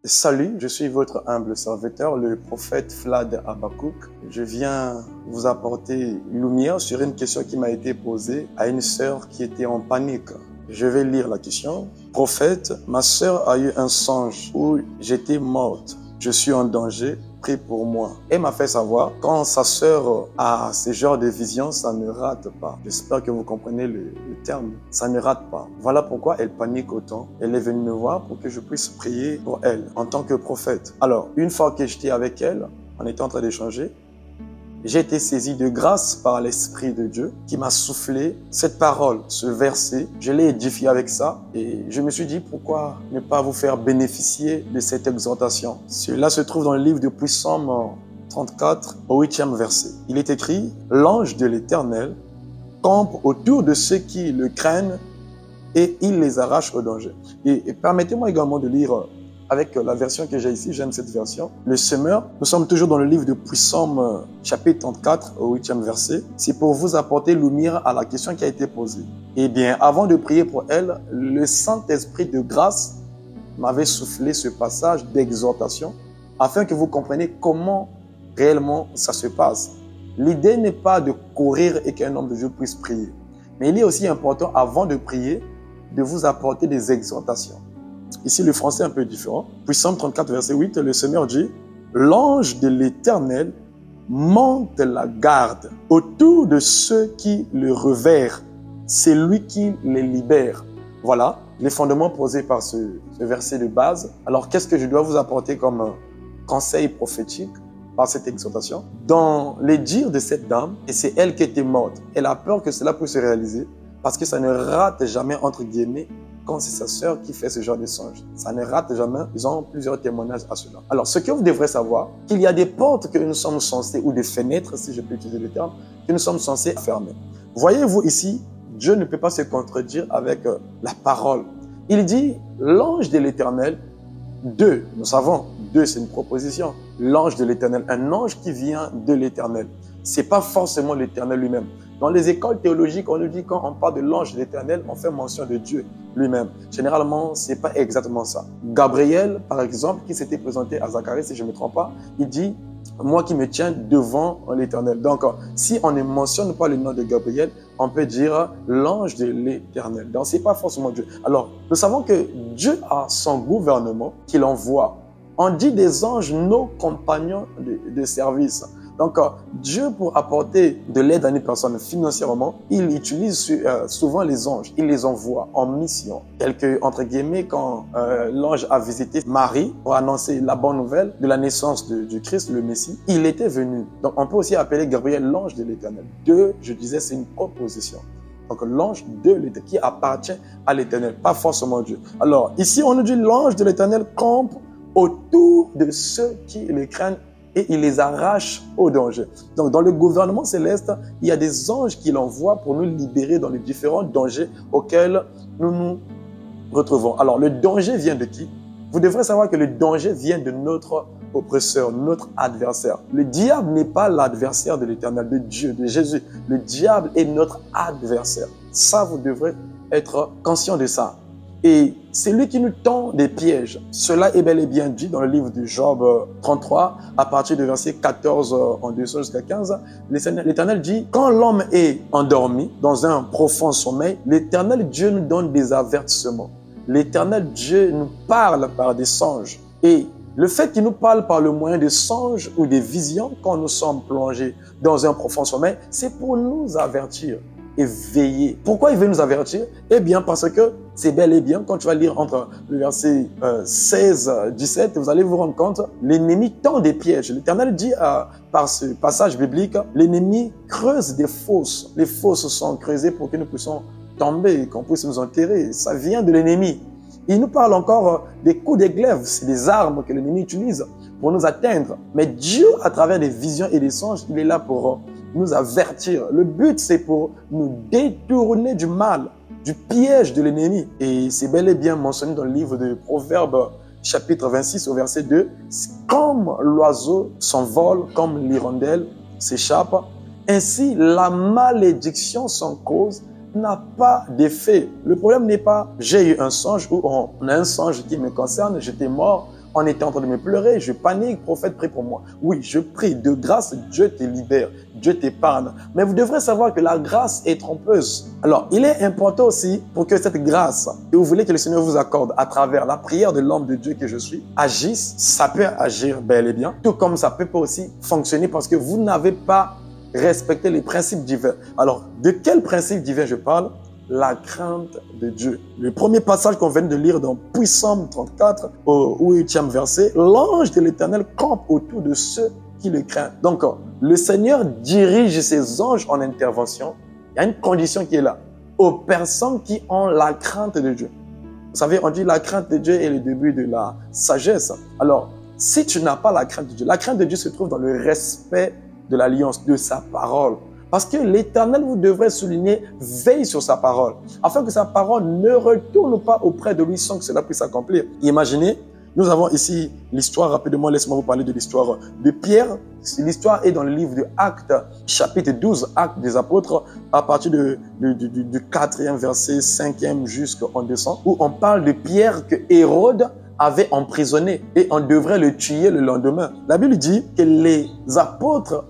Salut, je suis votre humble serviteur, le prophète Vlad Abakouk. Je viens vous apporter lumière sur une question qui m'a été posée à une sœur qui était en panique. Je vais lire la question. Prophète, ma sœur a eu un songe où j'étais morte. Je suis en danger, prie pour moi. Elle m'a fait savoir, quand sa sœur a ce genre de vision, ça ne rate pas. J'espère que vous comprenez le terme. Ça ne rate pas. Voilà pourquoi elle panique autant. Elle est venue me voir pour que je puisse prier pour elle en tant que prophète. Alors, une fois que j'étais avec elle, on était en train d'échanger, j'ai été saisi de grâce par l'Esprit de Dieu qui m'a soufflé cette parole, ce verset. Je l'ai édifié avec ça et je me suis dit pourquoi ne pas vous faire bénéficier de cette exhortation. Cela se trouve dans le livre de Psaume 34 au 8e verset. Il est écrit « L'ange de l'Éternel campe autour de ceux qui le craignent et il les arrache au danger. » Et permettez-moi également de lire avec la version que j'ai ici, j'aime cette version. Le semeur, nous sommes toujours dans le livre de Psaume, chapitre 34, au 8e verset. C'est pour vous apporter lumière à la question qui a été posée. Eh bien, avant de prier pour elle, le Saint-Esprit de grâce m'avait soufflé ce passage d'exhortation afin que vous compreniez comment réellement ça se passe. L'idée n'est pas de courir et qu'un homme de Dieu puisse prier. Mais il est aussi important, avant de prier, de vous apporter des exhortations. Ici, le français est un peu différent. Psaume 34, verset 8, le Seigneur dit « L'ange de l'Éternel monte la garde autour de ceux qui le revèrent. C'est lui qui les libère. » Voilà les fondements posés par ce verset de base. Alors, qu'est-ce que je dois vous apporter comme conseil prophétique par cette exhortation? Dans les dires de cette dame, et c'est elle qui était morte, elle a peur que cela puisse se réaliser parce que ça ne rate jamais, entre guillemets, quand c'est sa sœur qui fait ce genre de songe. Ça ne rate jamais. Ils ont plusieurs témoignages à cela. Alors, ce que vous devrez savoir, qu'il y a des portes que nous sommes censés, ou des fenêtres, si je peux utiliser le terme, que nous sommes censés fermer. Voyez-vous ici, Dieu ne peut pas se contredire avec la parole. Il dit, l'ange de l'Éternel, deux, nous savons, deux c'est une proposition. L'ange de l'Éternel, un ange qui vient de l'Éternel. C'est pas forcément l'Éternel lui-même. Dans les écoles théologiques, on nous dit quand on parle de l'ange de l'Éternel, on fait mention de Dieu lui-même. Généralement, c'est pas exactement ça. Gabriel, par exemple, qui s'était présenté à Zacharie, si je ne me trompe pas, il dit « Moi qui me tiens devant l'Éternel ». Donc, si on ne mentionne pas le nom de Gabriel, on peut dire l'ange de l'Éternel. Donc, c'est pas forcément Dieu. Alors, nous savons que Dieu a son gouvernement qu'il envoie. On dit des anges nos compagnons de service. Donc, Dieu, pour apporter de l'aide à une personne financièrement, il utilise souvent les anges. Il les envoie en mission. Tel que, entre guillemets, quand l'ange a visité Marie pour annoncer la bonne nouvelle de la naissance du Christ, le Messie, il était venu. Donc, on peut aussi appeler Gabriel l'ange de l'Éternel. Deux, je disais, c'est une proposition. Donc, l'ange de l'Éternel qui appartient à l'Éternel, pas forcément Dieu. Alors, ici, on nous dit l'ange de l'Éternel campe autour de ceux qui le craignent et il les arrache au danger. Donc, dans le gouvernement céleste, il y a des anges qu'il envoie pour nous libérer dans les différents dangers auxquels nous nous retrouvons. Alors, le danger vient de qui? Vous devrez savoir que le danger vient de notre oppresseur, notre adversaire. Le diable n'est pas l'adversaire de l'Éternel, de Dieu, de Jésus. Le diable est notre adversaire. Ça, vous devrez être conscient de ça. Et c'est lui qui nous tend des pièges. Cela est bel et bien dit dans le livre de Job 33, à partir du verset 14 en dessous jusqu'à 15. L'Éternel dit, quand l'homme est endormi dans un profond sommeil, l'Éternel Dieu nous donne des avertissements. L'Éternel Dieu nous parle par des songes. Et le fait qu'il nous parle par le moyen des songes ou des visions quand nous sommes plongés dans un profond sommeil, c'est pour nous avertir et veiller. Pourquoi il veut nous avertir? Eh bien, parce que c'est bel et bien, quand tu vas lire entre le verset 16, 17, vous allez vous rendre compte, l'ennemi tend des pièges. L'Éternel dit par ce passage biblique, l'ennemi creuse des fosses. Les fosses sont creusées pour que nous puissions tomber, qu'on puisse nous enterrer. Ça vient de l'ennemi. Il nous parle encore des coups de glaive. C'est des armes que l'ennemi utilise pour nous atteindre. Mais Dieu, à travers des visions et des songes, il est là pour nous avertir. Le but, c'est pour nous détourner du mal, du piège de l'ennemi. Et c'est bel et bien mentionné dans le livre de Proverbes, chapitre 26, au verset 2. Comme l'oiseau s'envole, comme l'hirondelle s'échappe, ainsi la malédiction sans cause n'a pas d'effet. Le problème n'est pas j'ai eu un songe ou on a un songe qui me concerne, j'étais mort On était en train de me pleurer, je panique, prophète, prie pour moi. Oui, je prie, de grâce, Dieu te libère, Dieu t'épargne. Mais vous devrez savoir que la grâce est trompeuse. Alors, il est important aussi pour que cette grâce que vous voulez que le Seigneur vous accorde à travers la prière de l'homme de Dieu que je suis, agisse. Ça peut agir bel et bien, tout comme ça peut pas aussi fonctionner parce que vous n'avez pas respecté les principes divins. Alors, de quel principe divin je parle? La crainte de Dieu. Le premier passage qu'on vient de lire dans Psaume 34, au 8e verset, l'ange de l'Éternel campe autour de ceux qui le craignent. Donc, le Seigneur dirige ses anges en intervention. Il y a une condition qui est là. Aux personnes qui ont la crainte de Dieu. Vous savez, on dit la crainte de Dieu est le début de la sagesse. Alors, si tu n'as pas la crainte de Dieu, la crainte de Dieu se trouve dans le respect de l'alliance, de sa parole. Parce que l'Éternel, vous devrez souligner, veille sur sa parole, afin que sa parole ne retourne pas auprès de lui sans que cela puisse s'accomplir. Imaginez, nous avons ici l'histoire, rapidement, laissez-moi vous parler de l'histoire de Pierre. L'histoire est dans le livre de Actes, chapitre 12, Actes des Apôtres, à partir du 4e verset, 5e jusqu'en descend, où on parle de Pierre que Hérode avait emprisonné et on devrait le tuer le lendemain. La Bible dit que les apôtres,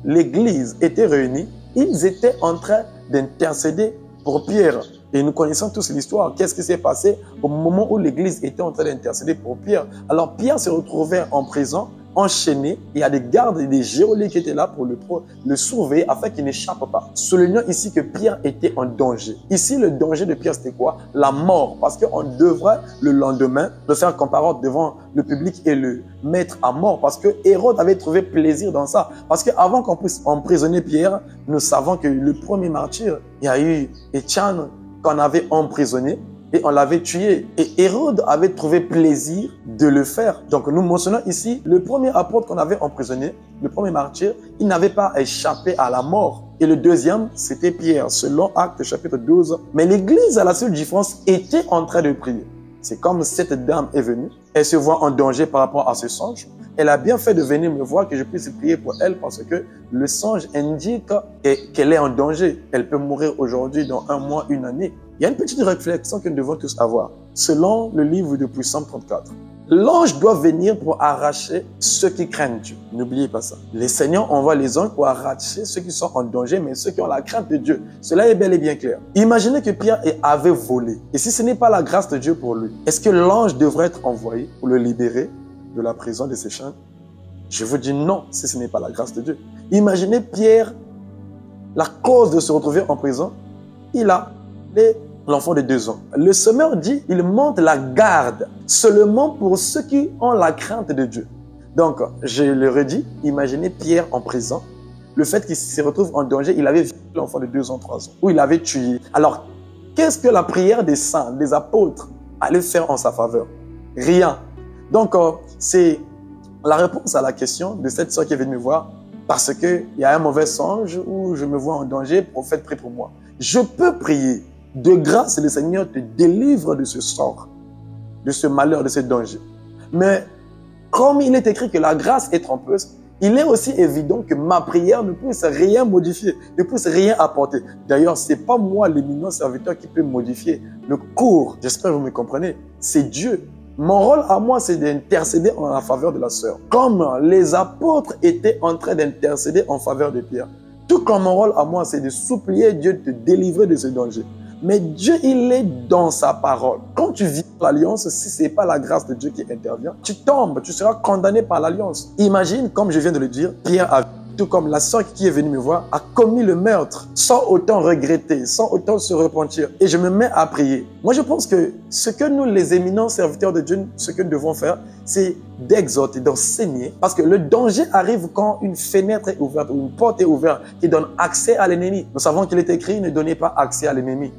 l'Église était réunie, ils étaient en train d'intercéder pour Pierre. Et nous connaissons tous l'histoire. Qu'est-ce qui s'est passé au moment où l'Église était en train d'intercéder pour Pierre? Alors Pierre se retrouvait en prison, enchaîné. Il y a des gardes et des geôliers qui étaient là pour le surveiller afin qu'il n'échappe pas. Soulignons ici que Pierre était en danger. Ici, le danger de Pierre, c'était quoi? La mort. Parce qu'on devrait le lendemain le faire comparaître devant le public et le mettre à mort. Parce que Hérode avait trouvé plaisir dans ça. Parce qu'avant qu'on puisse emprisonner Pierre, nous savons que le premier martyr, il y a eu Étienne qu'on avait emprisonné et on l'avait tué. Et Hérode avait trouvé plaisir de le faire. Donc nous mentionnons ici le premier apôtre qu'on avait emprisonné, le premier martyr, il n'avait pas échappé à la mort. Et le deuxième, c'était Pierre, selon Actes chapitre 12. Mais l'Église, à la seule différence, était en train de prier. C'est comme cette dame est venue, elle se voit en danger par rapport à ce songe. Elle a bien fait de venir me voir que je puisse prier pour elle parce que le songe indique qu'elle est en danger. Elle peut mourir aujourd'hui, dans 1 mois, 1 année. Il y a une petite réflexion que nous devons tous avoir. Selon le livre de Psaume 34, l'ange doit venir pour arracher ceux qui craignent Dieu. N'oubliez pas ça. Les seigneurs envoient les anges pour arracher ceux qui sont en danger, mais ceux qui ont la crainte de Dieu. Cela est bel et bien clair. Imaginez que Pierre avait volé. Et si ce n'est pas la grâce de Dieu pour lui, est-ce que l'ange devrait être envoyé pour le libérer de la prison de ses chaînes? Je vous dis non, si ce n'est pas la grâce de Dieu. Imaginez Pierre, la cause de se retrouver en prison, il a l'enfant de 2 ans. Le Sommeur dit, il monte la garde seulement pour ceux qui ont la crainte de Dieu. Donc, je le redis, imaginez Pierre en prison, le fait qu'il se retrouve en danger, il avait vu l'enfant de 2 ans, 3 ans, ou il avait tué. Alors, qu'est-ce que la prière des saints, des apôtres, allait faire en sa faveur? Rien. Donc, c'est la réponse à la question de cette soeur qui est venue me voir parce qu'il y a un mauvais songe où je me vois en danger, prophète, prie pour moi. Je peux prier. De grâce, le Seigneur te délivre de ce sort, de ce malheur, de ce danger. Mais comme il est écrit que la grâce est trompeuse, il est aussi évident que ma prière ne puisse rien modifier, ne puisse rien apporter. D'ailleurs, ce n'est pas moi, l'éminent serviteur, qui peut modifier le cours. J'espère que vous me comprenez. C'est Dieu. Mon rôle à moi, c'est d'intercéder en la faveur de la sœur. Comme les apôtres étaient en train d'intercéder en faveur de Pierre. Tout comme mon rôle à moi, c'est de supplier Dieu de te délivrer de ce danger. Mais Dieu, il est dans sa parole. Quand tu vis l'alliance, si ce n'est pas la grâce de Dieu qui intervient, tu tombes, tu seras condamné par l'alliance. Imagine, comme je viens de le dire, Pierre a, tout comme la sœur qui est venue me voir, a commis le meurtre sans autant regretter, sans autant se repentir. Et je me mets à prier. Moi, je pense que ce que nous, les éminents serviteurs de Dieu, ce que nous devons faire, c'est d'exhorter, d'enseigner. Parce que le danger arrive quand une fenêtre est ouverte ou une porte est ouverte qui donne accès à l'ennemi. Nous savons qu'il est écrit, ne donnez pas accès à l'ennemi.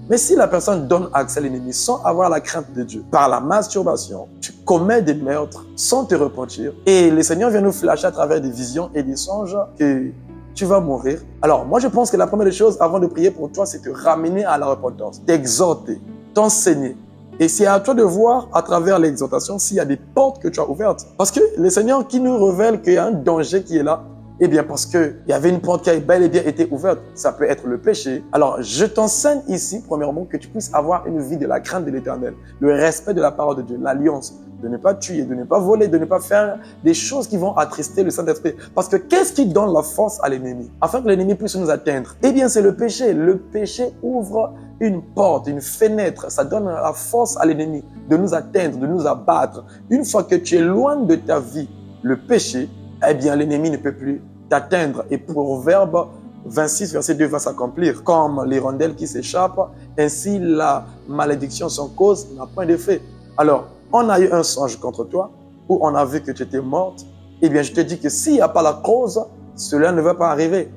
Mais si la personne donne accès à l'ennemi sans avoir la crainte de Dieu, par la masturbation, tu commets des meurtres sans te repentir. Et le Seigneur vient nous flasher à travers des visions et des songes que tu vas mourir. Alors, moi, je pense que la première des choses, avant de prier pour toi, c'est te ramener à la repentance, t'exhorter, t'enseigner. Et c'est à toi de voir à travers l'exhortation s'il y a des portes que tu as ouvertes. Parce que le Seigneur qui nous révèle qu'il y a un danger qui est là, eh bien, parce qu'il y avait une porte qui a bel et bien été ouverte. Ça peut être le péché. Alors, je t'enseigne ici, premièrement, que tu puisses avoir une vie de la crainte de l'Éternel, le respect de la parole de Dieu, l'alliance, de ne pas tuer, de ne pas voler, de ne pas faire des choses qui vont attrister le Saint-Esprit. Parce que qu'est-ce qui donne la force à l'ennemi afin que l'ennemi puisse nous atteindre? Eh bien, c'est le péché. Le péché ouvre une porte, une fenêtre. Ça donne la force à l'ennemi de nous atteindre, de nous abattre. Une fois que tu es loin de ta vie, le péché, eh bien, l'ennemi ne peut plus t'atteindre. Et Proverbe 26, verset 2 va s'accomplir. Comme l'hirondelle qui s'échappe, ainsi la malédiction sans cause n'a point d'effet. Alors, on a eu un songe contre toi, où on a vu que tu étais morte. Eh bien, je te dis que s'il n'y a pas la cause, cela ne va pas arriver.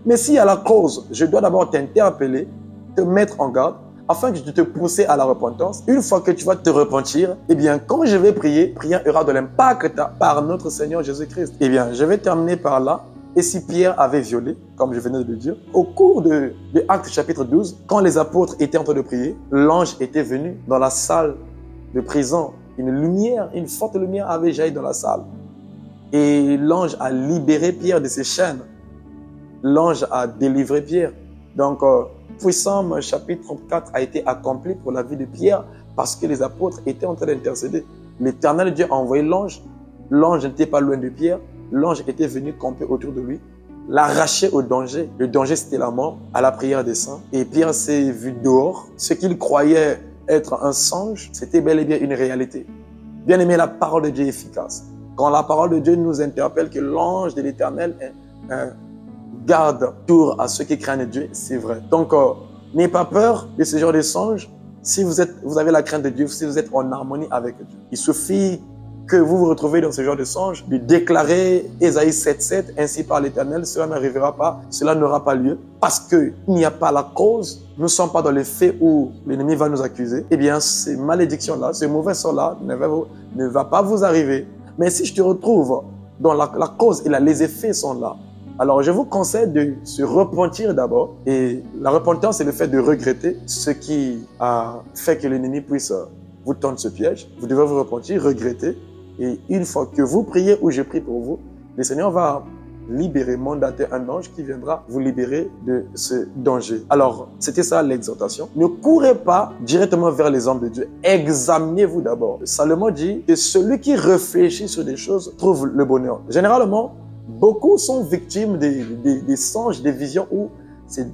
Mais s'il y a la cause, je dois d'abord t'interpeller, te mettre en garde, afin que je te pousse à la repentance. Une fois que tu vas te repentir, eh bien, quand je vais prier, prière aura de l'impact par notre Seigneur Jésus-Christ. Eh bien, je vais terminer par là. Et si Pierre avait violé, comme je venais de le dire, au cours de Actes chapitre 12, quand les apôtres étaient en train de prier, l'ange était venu dans la salle de prison. Une lumière, une forte lumière avait jailli dans la salle. Et l'ange a libéré Pierre de ses chaînes. L'ange a délivré Pierre. Donc, Psalm chapitre 34 a été accompli pour la vie de Pierre parce que les apôtres étaient en train d'intercéder. L'Éternel Dieu a envoyé l'ange. L'ange n'était pas loin de Pierre. L'ange était venu camper autour de lui, l'arracher au danger. Le danger, c'était la mort, à la prière des saints. Et Pierre s'est vu dehors. Ce qu'il croyait être un songe, c'était bel et bien une réalité. Bien aimé, la parole de Dieu est efficace. Quand la parole de Dieu nous interpelle que l'ange de l'Éternel garde tour à ceux qui craignent Dieu, c'est vrai. Donc, n'ayez pas peur de ce genre de songe. Si vous avez la crainte de Dieu, si vous êtes en harmonie avec Dieu, il suffit que vous vous retrouvez dans ce genre de songe, de déclarer Ésaïe 7,7, ainsi par l'Éternel, cela n'arrivera pas, cela n'aura pas lieu, parce qu'il n'y a pas la cause, nous ne sommes pas dans les faits où l'ennemi va nous accuser. Eh bien, ces malédictions-là, ce mauvais sort-là ne va pas vous arriver. Mais si je te retrouve dans la cause et les effets sont là, alors je vous conseille de se repentir d'abord. Et la repentance, c'est le fait de regretter ce qui a fait que l'ennemi puisse vous tendre ce piège. Vous devez vous repentir, regretter. Et une fois que vous priez ou je prie pour vous, le Seigneur va libérer, mandater un ange qui viendra vous libérer de ce danger. Alors, c'était ça l'exhortation. Ne courez pas directement vers les hommes de Dieu. Examinez-vous d'abord. Salomon dit que celui qui réfléchit sur des choses trouve le bonheur. Généralement, beaucoup sont victimes des songes, des visions où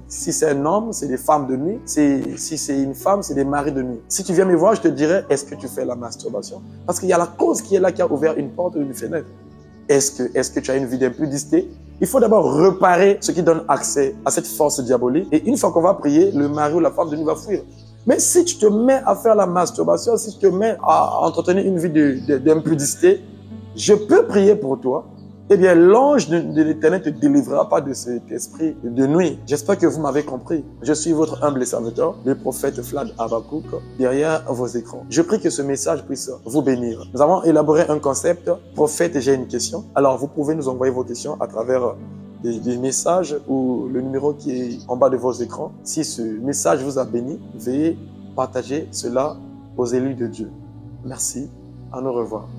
si c'est un homme, c'est des femmes de nuit. Si c'est une femme, c'est des maris de nuit. Si tu viens me voir, je te dirais, est-ce que tu fais la masturbation? Parce qu'il y a la cause qui est là, qui a ouvert une porte ou une fenêtre. Est-ce que tu as une vie d'impudicité? Il faut d'abord réparer ce qui donne accès à cette force diabolique. Et une fois qu'on va prier, le mari ou la femme de nuit va fuir. Mais si tu te mets à faire la masturbation, si tu te mets à entretenir une vie d'impudicité, je peux prier pour toi. Eh bien, l'ange de l'Éternel ne te délivrera pas de cet esprit de nuit. J'espère que vous m'avez compris. Je suis votre humble serviteur, le prophète Vlad Habakkuk, derrière vos écrans. Je prie que ce message puisse vous bénir. Nous avons élaboré un concept. Prophète, j'ai une question. Alors, vous pouvez nous envoyer vos questions à travers des messages ou le numéro qui est en bas de vos écrans. Si ce message vous a béni, veuillez partager cela aux élus de Dieu. Merci. À nous revoir.